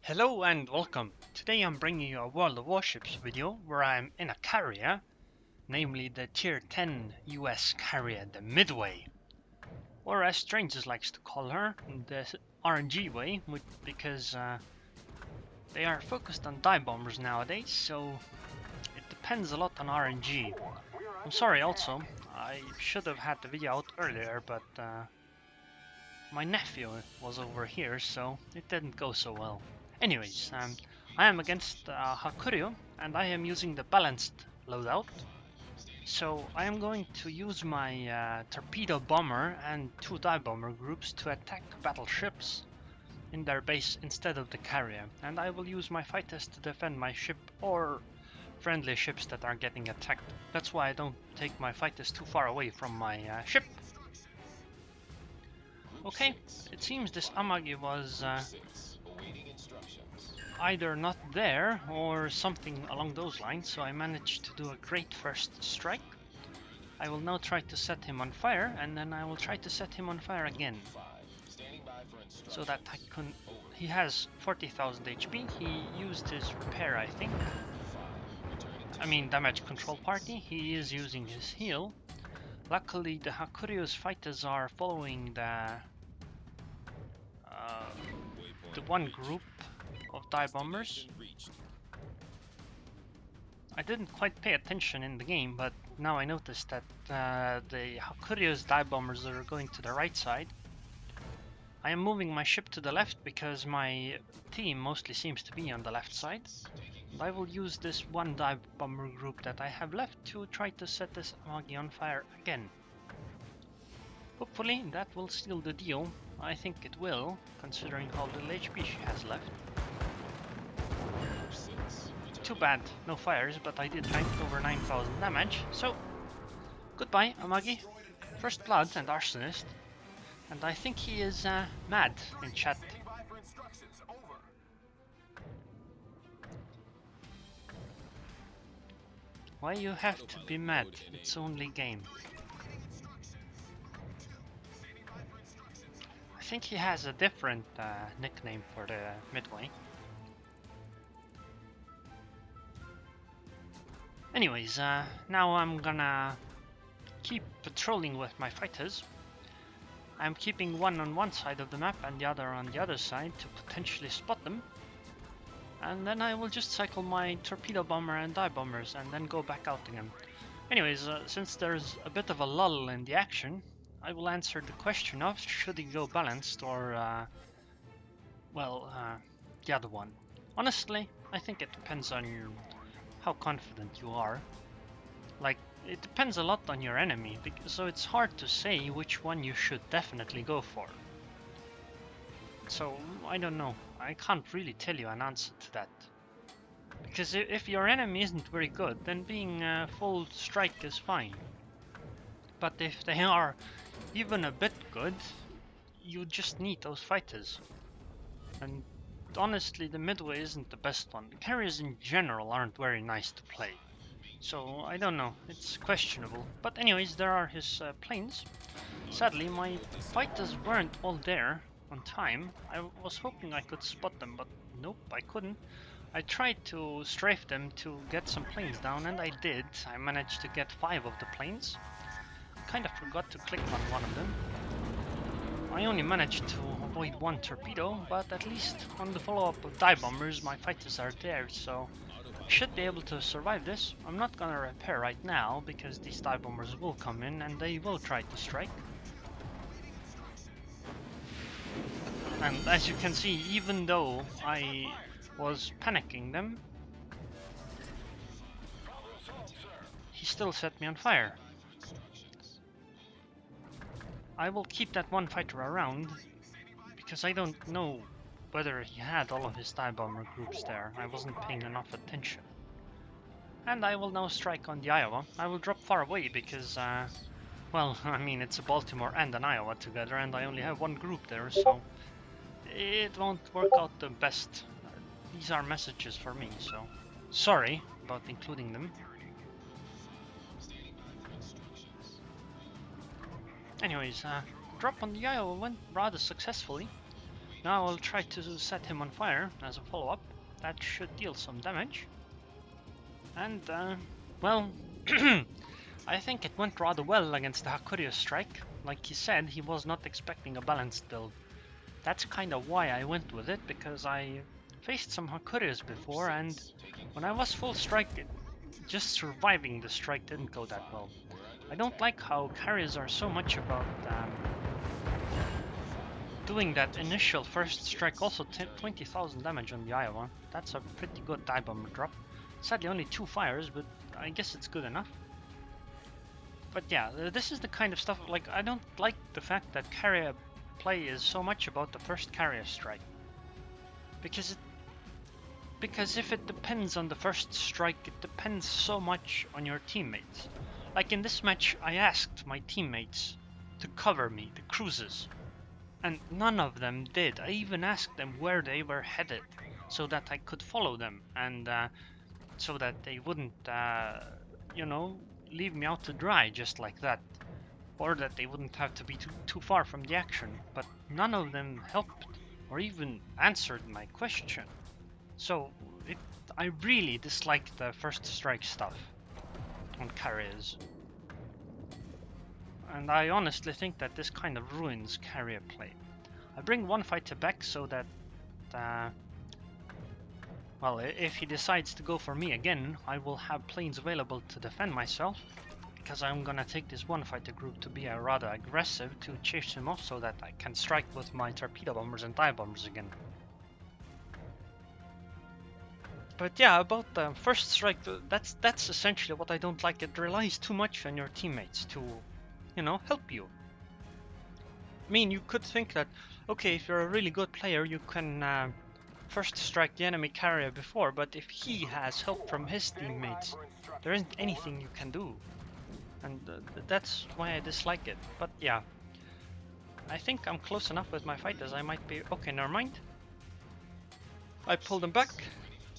Hello and welcome. Today I'm bringing you a World of Warships video where I'm in a carrier, namely the tier 10 US carrier, the Midway. Or as Strangers likes to call her, the RNG way, because they are focused on dive bombers nowadays, so it depends a lot on RNG. I'm sorry also, I should have had the video out earlier, but my nephew was over here, so it didn't go so well. Anyways, I am against Hakuryu, and I am using the balanced loadout. So I am going to use my torpedo bomber and 2 dive bomber groups to attack battleships in their base instead of the carrier. And I will use my fighters to defend my ship or friendly ships that are getting attacked. That's why I don't take my fighters too far away from my ship. Okay, it seems this Amagi was either not there or something along those lines, so I managed to do a great first strike. I will now try to set him on fire, and then I will try to set him on fire again. So that I can... He has 40,000 HP, he used his repair, I think. I mean damage control party, he is using his heal. Luckily the Hakuryu's fighters are following the one group of dive bombers. I didn't quite pay attention in the game, but now I noticed that the Hakuryu's dive bombers are going to the right side. I am moving my ship to the left because my team mostly seems to be on the left side. And I will use this one dive bomber group that I have left to try to set this Amagi on fire again. Hopefully that will seal the deal. I think it will, considering how little HP she has left. Too bad, no fires, but I did over 9,000 damage, so goodbye Amagi. First blood and arsonist. And I think he is mad in chat. Why you have to be mad? It's only game. I think he has a different nickname for the Midway. Anyways, now I'm gonna keep patrolling with my fighters. I'm keeping one on one side of the map and the other on the other side to potentially spot them. And then I will just cycle my torpedo bomber and dive bombers and then go back out again. Anyways, since there's a bit of a lull in the action, I will answer the question of should he go balanced or, the other one. Honestly, I think it depends on how confident you are. Like, it depends a lot on your enemy, so it's hard to say which one you should definitely go for. So, I don't know. I can't really tell you an answer to that. Because if your enemy isn't very good, then being full strike is fine. But if they are even a bit good, you just need those fighters. And honestly, the Midway isn't the best one. The carriers in general aren't very nice to play. So, I don't know, it's questionable. But anyways, there are his planes. Sadly, my fighters weren't all there on time. I was hoping I could spot them, but nope, I couldn't. I tried to strafe them to get some planes down, and I did. I managed to get 5 of the planes. Kind of forgot to click on one of them. I only managed to avoid 1 torpedo, but at least on the follow-up of dive bombers, my fighters are there, so I should be able to survive this. I'm not gonna repair right now, because these dive bombers will come in and they will try to strike. And as you can see, even though I was panicking them, he still set me on fire. I will keep that one fighter around, because I don't know whether he had all of his dive bomber groups there. I wasn't paying enough attention. And I will now strike on the Iowa. I will drop far away because, well, I mean, it's a Baltimore and an Iowa together, and I only have 1 group there, so it won't work out the best. These are messages for me, so sorry about including them. Anyways, drop on the Iowa went rather successfully. Now I'll try to set him on fire as a follow-up. That should deal some damage. And, well, I think it went rather well against the Hakuryu strike. Like he said, he was not expecting a balanced build. That's kind of why I went with it, because I faced some Hakuryus before, and when I was full strike, just surviving the strike didn't go that well. I don't like how carriers are so much about doing that initial first strike. Also 20,000 damage on the Iowa. That's a pretty good dive bomber drop. Sadly only 2 fires, but I guess it's good enough. But yeah, this is the kind of stuff, like, I don't like the fact that carrier play is so much about the first carrier strike. Because if it depends on the first strike, it depends so much on your teammates. Like in this match, I asked my teammates to cover me, the cruises, and none of them did. I even asked them where they were headed, so that I could follow them, and so that they wouldn't, you know, leave me out to dry just like that, or that they wouldn't have to be too far from the action. But none of them helped or even answered my question. So I really dislike the first strike stuff on carriers, and I honestly think that this kind of ruins carrier play. I bring one fighter back so that well, if he decides to go for me again, I will have planes available to defend myself, because I'm gonna take this one fighter group to be rather aggressive to chase him off, so that I can strike with my torpedo bombers and dive bombers again. But yeah, about the first strike, that's essentially what I don't like. It relies too much on your teammates to, you know, help you. I mean, you could think that, okay, if you're a really good player, you can first strike the enemy carrier before, but if he has help from his teammates, there isn't anything you can do. And that's why I dislike it. But yeah, I think I'm close enough with my fighters. I might be... Okay, never mind. I pull them back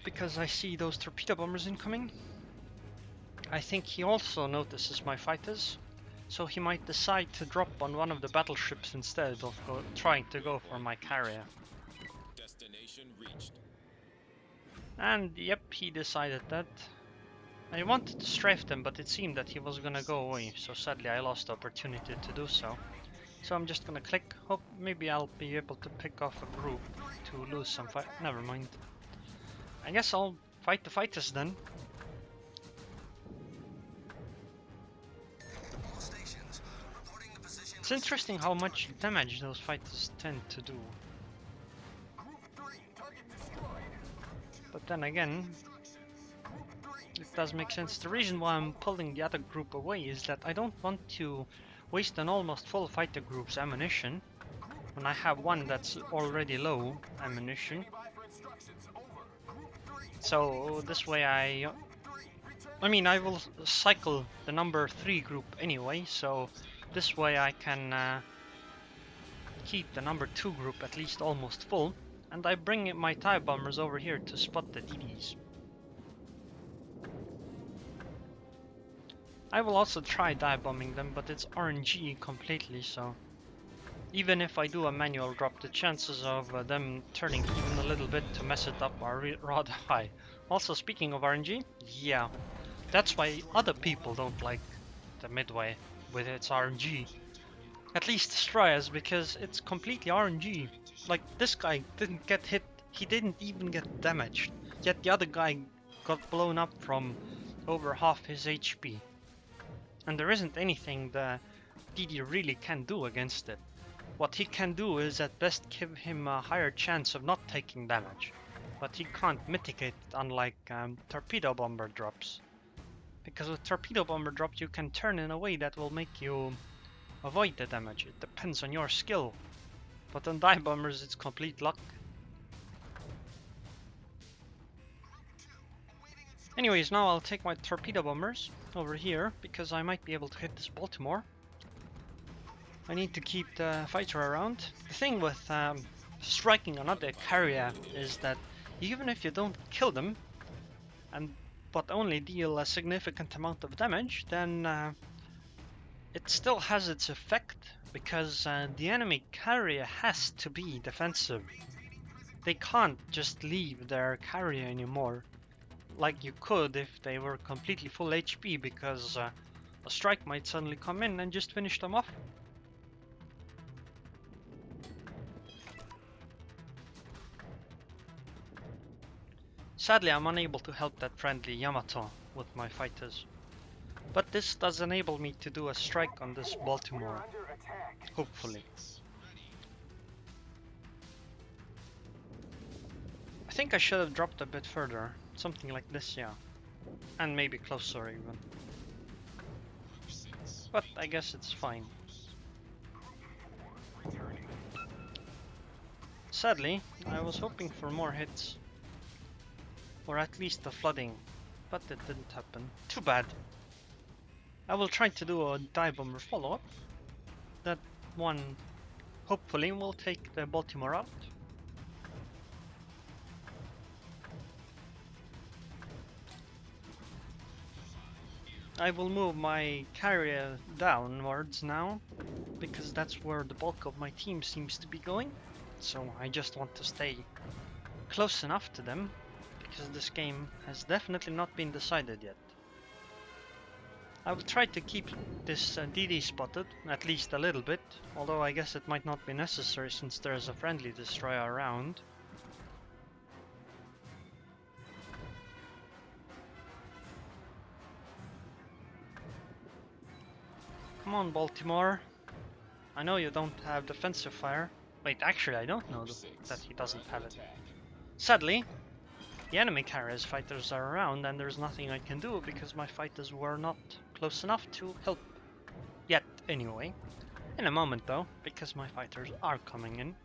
because I see those torpedo bombers incoming. I think he also notices my fighters, so he might decide to drop on one of the battleships instead of trying to go for my carrier. Destination reached. And yep, he decided that. I wanted to strafe them, but it seemed that he was gonna go away, so sadly I lost the opportunity to do so. So I'm just gonna click. Hope maybe I'll be able to pick off a group to lose some fight. Never mind. I guess I'll fight the fighters then. It's interesting how much damage those fighters tend to do. But then again, it does make sense. The reason why I'm pulling the other group away is that I don't want to waste an almost full fighter group's ammunition when I have one that's already low ammunition. So this way I mean, I will cycle the number 3 group anyway, so this way I can keep the number 2 group at least almost full, and I bring my TIE bombers over here to spot the DDs. I will also try dive bombing them, but it's RNG completely, so even if I do a manual drop, the chances of them turning even a little bit to mess it up are rather high. Also, speaking of RNG, yeah, that's why other people don't like the Midway with its RNG. At least Destroyers, because it's completely RNG. Like, this guy didn't get hit, he didn't even get damaged, yet the other guy got blown up from over half his HP. And there isn't anything the DD really can do against it. What he can do is at best give him a higher chance of not taking damage, but he can't mitigate it, unlike torpedo bomber drops. Because with torpedo bomber drops you can turn in a way that will make you avoid the damage. It depends on your skill. But on dive bombers it's complete luck. Anyways, now I'll take my torpedo bombers over here, because I might be able to hit this Baltimore. I need to keep the fighter around. The thing with striking another carrier is that even if you don't kill them, but only deal a significant amount of damage, then it still has its effect because the enemy carrier has to be defensive. They can't just leave their carrier anymore like you could if they were completely full HP, because a strike might suddenly come in and just finish them off. Sadly, I'm unable to help that friendly Yamato with my fighters. But this does enable me to do a strike on this Baltimore, hopefully. I think I should have dropped a bit further, something like this, yeah. And maybe closer even. But I guess it's fine. Sadly, I was hoping for more hits. Or at least the flooding, but it didn't happen. Too bad. I will try to do a dive bomber follow-up. That one hopefully will take the Baltimore out. I will move my carrier downwards now, because that's where the bulk of my team seems to be going. So I just want to stay close enough to them, because this game has definitely not been decided yet. I will try to keep this DD spotted, at least a little bit, although I guess it might not be necessary since there's a friendly destroyer around. Come on, Baltimore. I know you don't have defensive fire. Wait, actually I don't know that he doesn't have it. Sadly, the enemy carrier's fighters are around and there's nothing I can do because my fighters were not close enough to help yet anyway. In a moment though, because my fighters are coming in.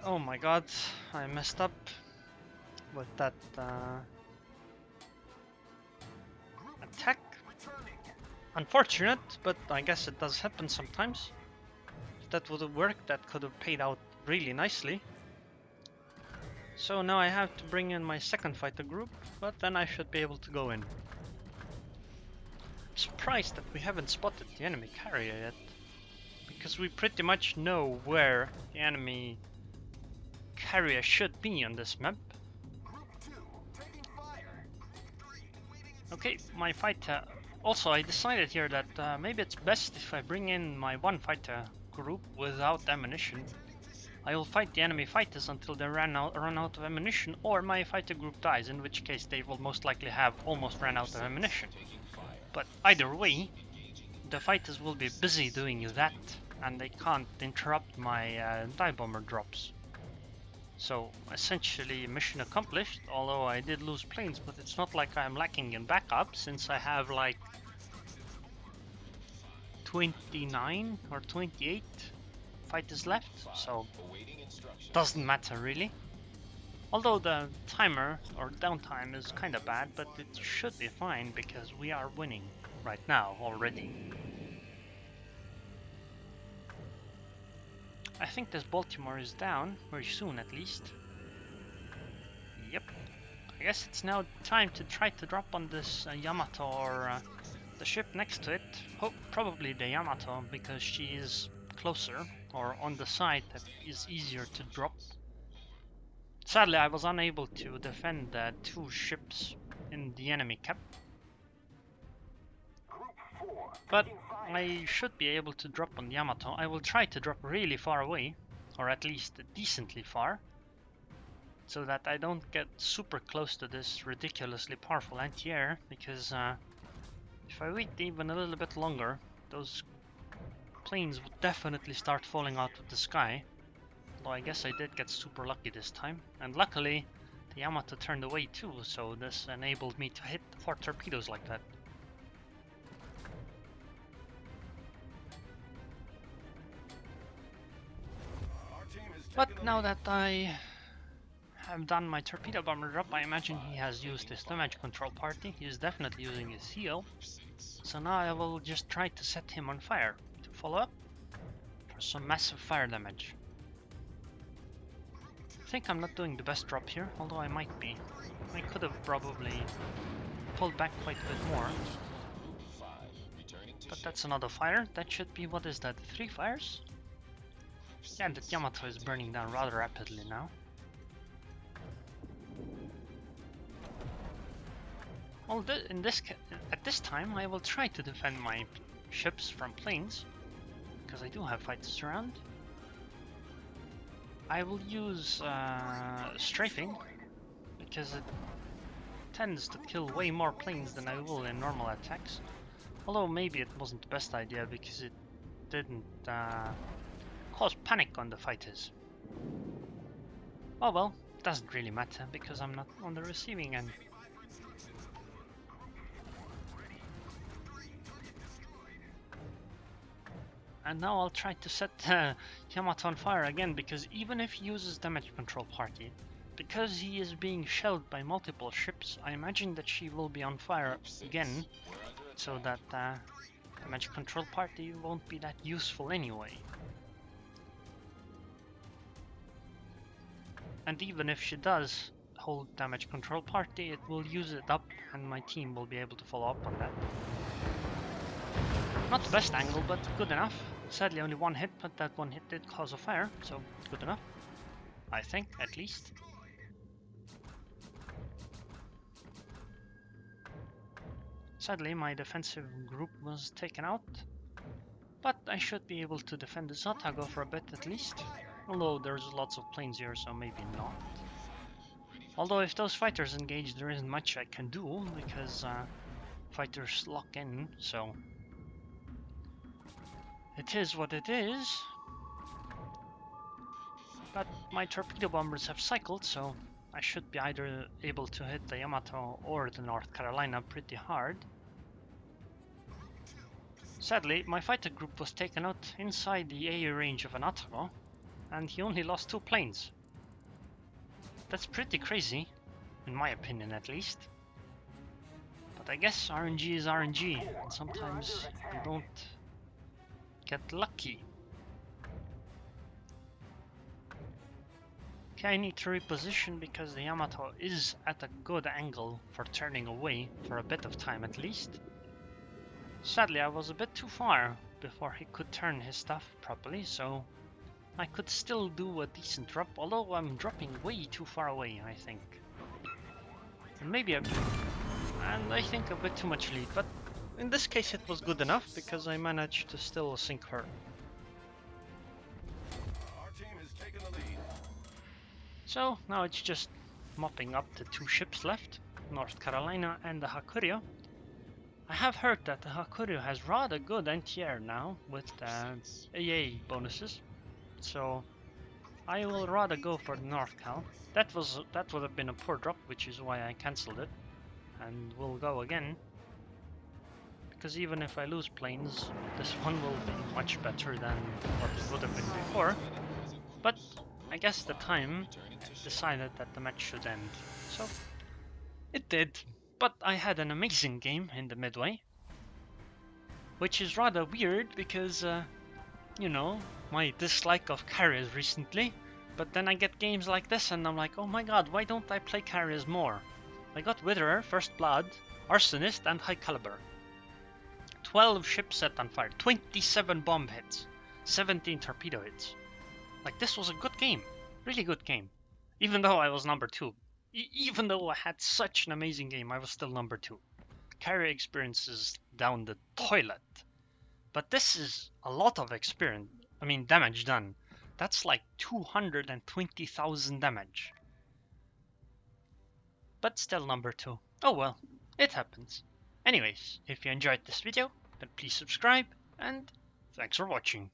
Oh my god, I messed up with that attack. Unfortunate, but I guess it does happen sometimes. If that would have worked, that could have paid out really nicely. So now I have to bring in my second fighter group, but then I should be able to go in. I'm surprised that we haven't spotted the enemy carrier yet, because we pretty much know where the enemy carrier should be on this map. Okay, my fighter. Also, I decided here that maybe it's best if I bring in my one fighter group without ammunition. I will fight the enemy fighters until they run out of ammunition, or my fighter group dies, in which case they will most likely have almost ran out of ammunition. But either way, the fighters will be busy doing that, and they can't interrupt my dive bomber drops. So essentially mission accomplished, although I did lose planes, but it's not like I'm lacking in backup since I have like 29 or 28 fighters left, so doesn't matter really. Although the timer or downtime is kinda bad, but it should be fine because we are winning right now already. I think this Baltimore is down, very soon at least. Yep. I guess it's now time to try to drop on this Yamato or the ship next to it. Probably the Yamato, because she is closer or on the side that is easier to drop. Sadly, I was unable to defend the two ships in the enemy cap. But I should be able to drop on Yamato. I will try to drop really far away, or at least decently far, so that I don't get super close to this ridiculously powerful anti-air, because if I wait even a little bit longer, those planes would definitely start falling out of the sky. Though I guess I did get super lucky this time, and luckily the Yamato turned away too, so this enabled me to hit 4 torpedoes like that. But now that I have done my torpedo bomber drop, I imagine he has used his damage control party. He is definitely using his heal. So now I will just try to set him on fire to follow up for some massive fire damage. think I'm not doing the best drop here, although I might be. I could have probably pulled back quite a bit more. But that's another fire. That should be, what is that, 3 fires? Yeah, the Yamato is burning down rather rapidly now. Well, at this time, I will try to defend my ships from planes, because I do have fighters around. I will use strafing, because it tends to kill way more planes than I will in normal attacks. Although maybe it wasn't the best idea, because it didn't cause panic on the fighters. Oh well, doesn't really matter, because I'm not on the receiving end. And now I'll try to set Yamato on fire again, because even if he uses damage control party, because he is being shelled by multiple ships, I imagine that she will be on fire again, so that damage control party won't be that useful anyway. And even if she does hold damage control party, it will use it up and my team will be able to follow up on that. Not the best angle, but good enough. Sadly only one hit, but that one hit did cause a fire, so good enough. I think, at least. Sadly my defensive group was taken out, but I should be able to defend the Zotago for a bit at least. Although there's lots of planes here, so maybe not. Although if those fighters engage, there isn't much I can do, because fighters lock in, so... It is what it is. But my torpedo bombers have cycled, so I should be either able to hit the Yamato or the North Carolina pretty hard. Sadly, my fighter group was taken out inside the AE range of an Otago, and he only lost 2 planes. That's pretty crazy, in my opinion at least. But I guess RNG is RNG, and sometimes you don't get lucky. Okay, I need to reposition because the Yamato is at a good angle for turning away for a bit of time at least. Sadly, I was a bit too far before he could turn his stuff properly, so I could still do a decent drop, although I'm dropping way too far away, I think. And maybe and I think a bit too much lead, but in this case it was good enough because I managed to still sink her. Our team has taken the lead. So now it's just mopping up the 2 ships left, North Carolina and the Hakuryu. I have heard that the Hakuryu has rather good anti-air now with the AA bonuses, so I will rather go for the North Cal. That would have been a poor drop, which is why I cancelled it, and we'll go again. Because even if I lose planes, this one will be much better than what it would have been before. But I guess the time decided that the match should end, so it did. But I had an amazing game in the Midway, which is rather weird because, you know, my dislike of carriers recently. But then I get games like this and I'm like, oh my god, why don't I play carriers more? I got Witherer, First Blood, Arsonist and High Caliber. 12 ships set on fire, 27 bomb hits, 17 torpedo hits. Like, this was a good game, really good game. Even though I was number 2. Even though I had such an amazing game, I was still number 2. Carrier experience is down the toilet. But this is a lot of experience, damage done. That's like 220,000 damage. But still number 2. Oh well, it happens. Anyways, if you enjoyed this video, then please subscribe, and thanks for watching.